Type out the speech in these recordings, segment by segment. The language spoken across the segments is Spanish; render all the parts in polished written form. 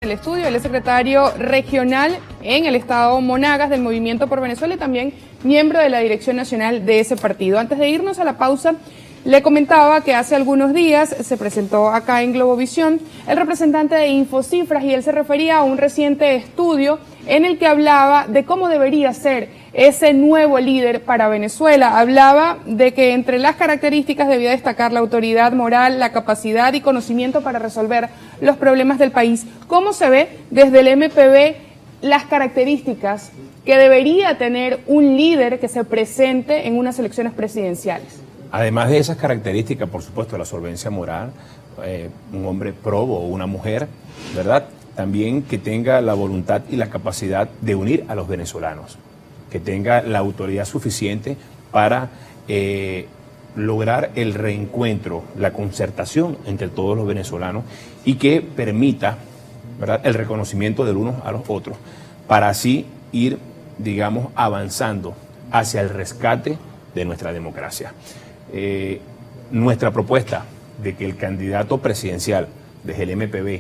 el estudio. Él es secretario regional en el estado Monagas del Movimiento por Venezuela y también miembro de la dirección nacional de ese partido. Antes de irnos a la pausa, le comentaba que hace algunos días se presentó acá en Globovisión el representante de Infocifras y él se refería a un reciente estudio en el que hablaba de cómo debería ser ese nuevo líder para Venezuela. Hablaba de que entre las características debía destacar la autoridad moral, la capacidad y conocimiento para resolver los problemas del país. ¿Cómo se ve desde el MPV las características que debería tener un líder que se presente en unas elecciones presidenciales? Además de esas características, por supuesto, la solvencia moral, un hombre probo o una mujer, ¿verdad? También que tenga la voluntad y la capacidad de unir a los venezolanos, que tenga la autoridad suficiente para lograr el reencuentro, la concertación entre todos los venezolanos y que permita, ¿verdad?, el reconocimiento del uno a los otros, para así ir, digamos, avanzando hacia el rescate de nuestra democracia. Nuestra propuesta de que el candidato presidencial desde el MPV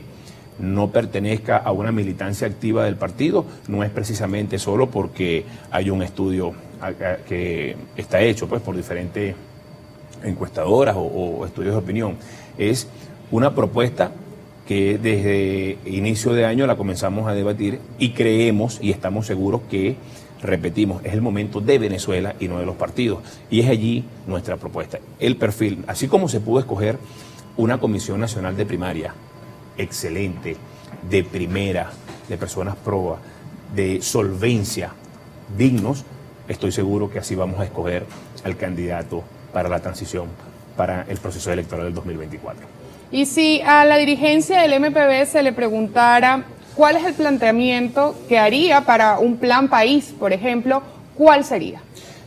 no pertenezca a una militancia activa del partido no es precisamente solo porque hay un estudio que está hecho pues por diferentes encuestadoras o estudios de opinión. Es una propuesta que desde inicio de año la comenzamos a debatir y creemos y estamos seguros que, repetimos, es el momento de Venezuela y no de los partidos. Y es allí nuestra propuesta. El perfil, así como se pudo escoger una Comisión Nacional de Primaria excelente, de primera, de personas probas, de solvencia, dignos, estoy seguro que así vamos a escoger al candidato para la transición, para el proceso electoral del 2024. Y si a la dirigencia del MPV se le preguntara cuál es el planteamiento que haría para un plan país, por ejemplo, ¿cuál sería?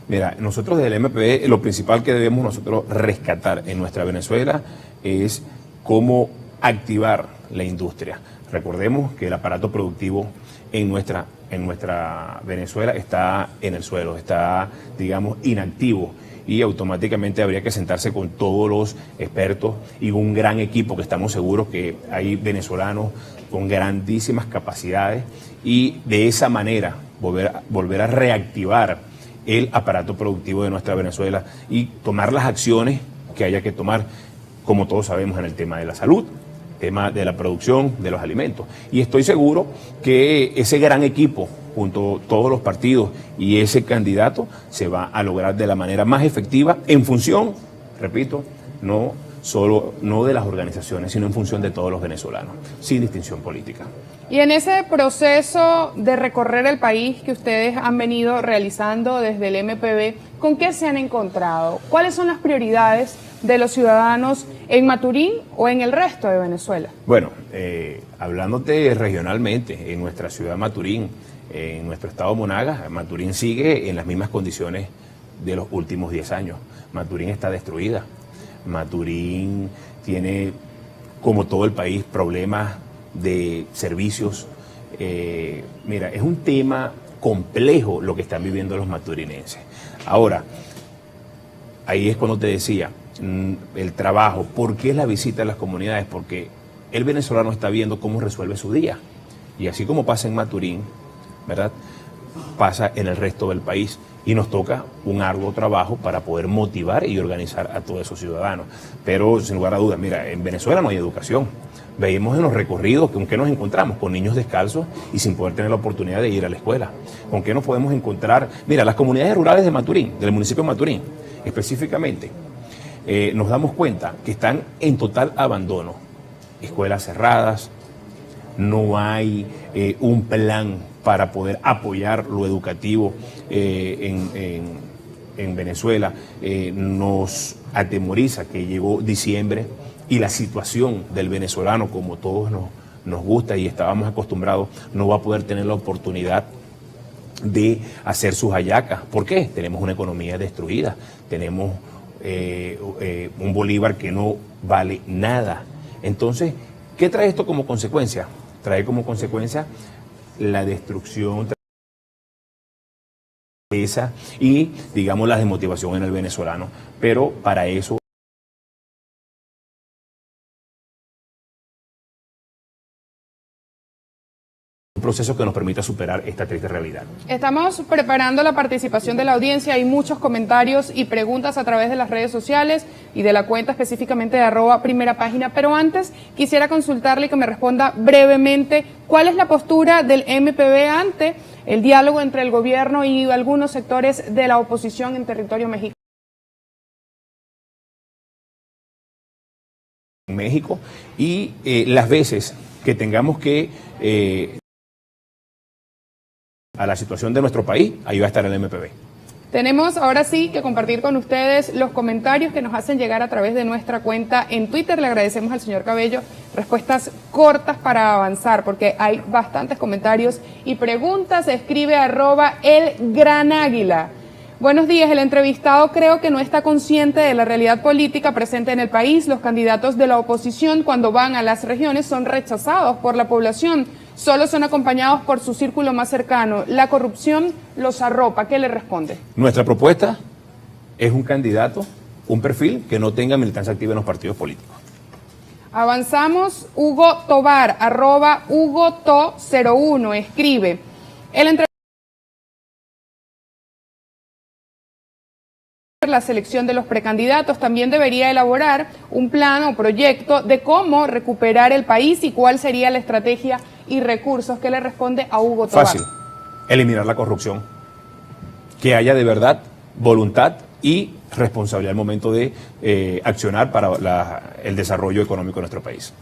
Mira, nosotros del MPV, lo principal que debemos nosotros rescatar en nuestra Venezuela es cómo activar la industria. Recordemos que el aparato productivo en nuestra Venezuela está en el suelo, está, digamos, inactivo. Y automáticamente habría que sentarse con todos los expertos y un gran equipo que estamos seguros que hay venezolanos con grandísimas capacidades y de esa manera volver a reactivar el aparato productivo de nuestra Venezuela y tomar las acciones que haya que tomar, como todos sabemos, en el tema de la salud, tema de la producción de los alimentos. Y estoy seguro que ese gran equipo, junto a todos los partidos y ese candidato, se va a lograr de la manera más efectiva en función, repito, no de las organizaciones, sino en función de todos los venezolanos, sin distinción política. Y en ese proceso de recorrer el país que ustedes han venido realizando desde el MPV, ¿con qué se han encontrado? ¿Cuáles son las prioridades de los ciudadanos en Maturín o en el resto de Venezuela? Bueno, hablándote regionalmente, en nuestra ciudad Maturín, en nuestro estado Monagas, Maturín sigue en las mismas condiciones de los últimos 10 años. Maturín está destruida. Maturín tiene, como todo el país, problemas de servicios. Mira, es un tema complejo lo que están viviendo los maturinenses. Ahora, ahí es cuando te decía, el trabajo. ¿Por qué es la visita a las comunidades? Porque el venezolano está viendo cómo resuelve su día. Y así como pasa en Maturín, ¿verdad?, pasa en el resto del país y nos toca un arduo trabajo para poder motivar y organizar a todos esos ciudadanos. Pero sin lugar a dudas, mira, en Venezuela no hay educación. Veíamos en los recorridos con qué nos encontramos, con niños descalzos y sin poder tener la oportunidad de ir a la escuela. ¿Con qué nos podemos encontrar? Mira, las comunidades rurales de Maturín, del municipio de Maturín, específicamente, nos damos cuenta que están en total abandono. Escuelas cerradas, no hay un plan para poder apoyar lo educativo en Venezuela. Nos atemoriza que llegó diciembre y la situación del venezolano, como todos nos gusta y estábamos acostumbrados, no va a poder tener la oportunidad de hacer sus hallacas. ¿Por qué? Tenemos una economía destruida, tenemos un bolívar que no vale nada. Entonces, ¿qué trae esto como consecuencia? Trae como consecuencia la destrucción y, digamos, la desmotivación en el venezolano. Pero para eso proceso que nos permita superar esta triste realidad. Estamos preparando la participación de la audiencia. Hay muchos comentarios y preguntas a través de las redes sociales y de la cuenta específicamente de @primera página. Pero antes quisiera consultarle y que me responda brevemente cuál es la postura del MPB ante el diálogo entre el gobierno y algunos sectores de la oposición en territorio mexicano. México y las veces que tengamos que a la situación de nuestro país, ahí va a estar el MPB. Tenemos ahora sí que compartir con ustedes los comentarios que nos hacen llegar a través de nuestra cuenta en Twitter. Le agradecemos al señor Cabello respuestas cortas para avanzar, porque hay bastantes comentarios y preguntas. Escribe @elgranáguila. Buenos días, el entrevistado creo que no está consciente de la realidad política presente en el país. Los candidatos de la oposición cuando van a las regiones son rechazados por la población, solo son acompañados por su círculo más cercano. La corrupción los arropa. ¿Qué le responde? Nuestra propuesta es un candidato, un perfil que no tenga militancia activa en los partidos políticos. Avanzamos. Hugo Tobar, @HugoTo01, escribe, la selección de los precandidatos también debería elaborar un plan o proyecto de cómo recuperar el país y cuál sería la estrategia y recursos. ¿Qué le responde a Hugo Tobar? Fácil, eliminar la corrupción, que haya de verdad voluntad y responsabilidad al momento de accionar para el desarrollo económico de nuestro país.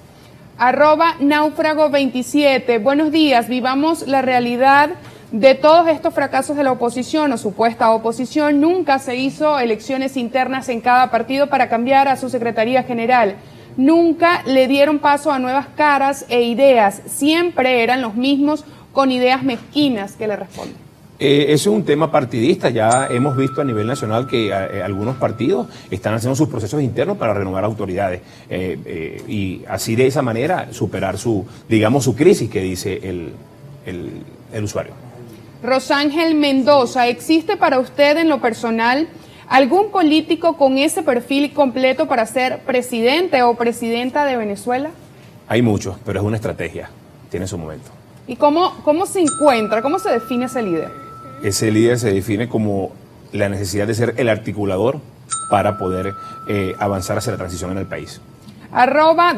@náufrago27, buenos días, vivamos la realidad de todos estos fracasos de la oposición o supuesta oposición. Nunca se hizo elecciones internas en cada partido para cambiar a su secretaría general. Nunca le dieron paso a nuevas caras e ideas. Siempre eran los mismos con ideas mezquinas. ¿Qué le responde? Eso es un tema partidista. Ya hemos visto a nivel nacional que algunos partidos están haciendo sus procesos internos para renovar autoridades y así de esa manera superar su crisis que dice el usuario. Rosángel Mendoza, ¿existe para usted en lo personal algún político con ese perfil completo para ser presidente o presidenta de Venezuela? Hay muchos, pero es una estrategia, tiene su momento. ¿Y cómo se encuentra, cómo se define ese líder? Ese líder se define como la necesidad de ser el articulador para poder avanzar hacia la transición en el país.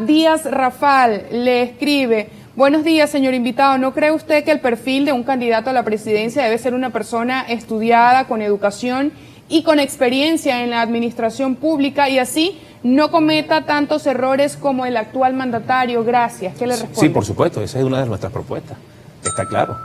@Díaz Rafal le escribe, buenos días, señor invitado. ¿No cree usted que el perfil de un candidato a la presidencia debe ser una persona estudiada, con educación y con experiencia en la administración pública y así no cometa tantos errores como el actual mandatario? Gracias. ¿Qué le responde? Sí, por supuesto, esa es una de nuestras propuestas. Está claro.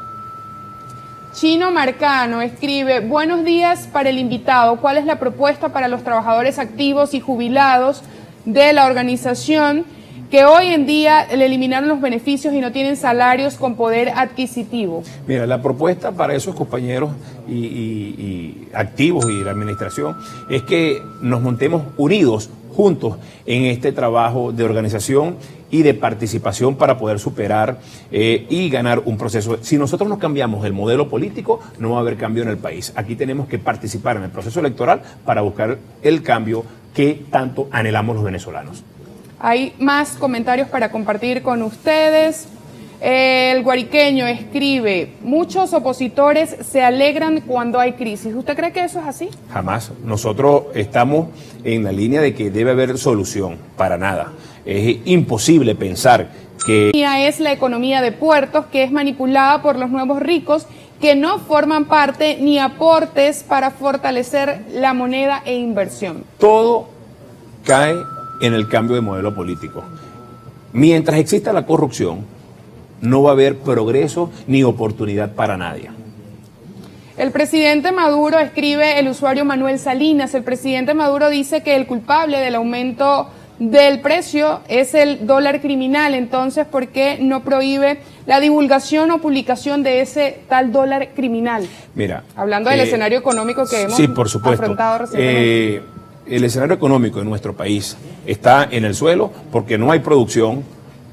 Chino Marcano escribe, buenos días para el invitado. ¿Cuál es la propuesta para los trabajadores activos y jubilados de la organización que hoy en día le eliminaron los beneficios y no tienen salarios con poder adquisitivo? Mira, la propuesta para esos compañeros y activos y la administración es que nos montemos unidos, juntos, en este trabajo de organización y de participación para poder superar y ganar un proceso. Si nosotros no cambiamos el modelo político, no va a haber cambio en el país. Aquí tenemos que participar en el proceso electoral para buscar el cambio que tanto anhelamos los venezolanos. Hay más comentarios para compartir con ustedes. El guariqueño escribe, muchos opositores se alegran cuando hay crisis. ¿Usted cree que eso es así? Jamás. Nosotros estamos en la línea de que debe haber solución, para nada. Es imposible pensar que... Es la economía de puertos que es manipulada por los nuevos ricos que no forman parte ni aportes para fortalecer la moneda e inversión. Todo cae en el cambio de modelo político. Mientras exista la corrupción, no va a haber progreso ni oportunidad para nadie. El presidente Maduro, escribe el usuario Manuel Salinas, el presidente Maduro dice que el culpable del aumento del precio es el dólar criminal. Entonces, ¿por qué no prohíbe la divulgación o publicación de ese tal dólar criminal? Mira, hablando del escenario económico que hemos afrontado recientemente. El escenario económico de nuestro país está en el suelo porque no hay producción,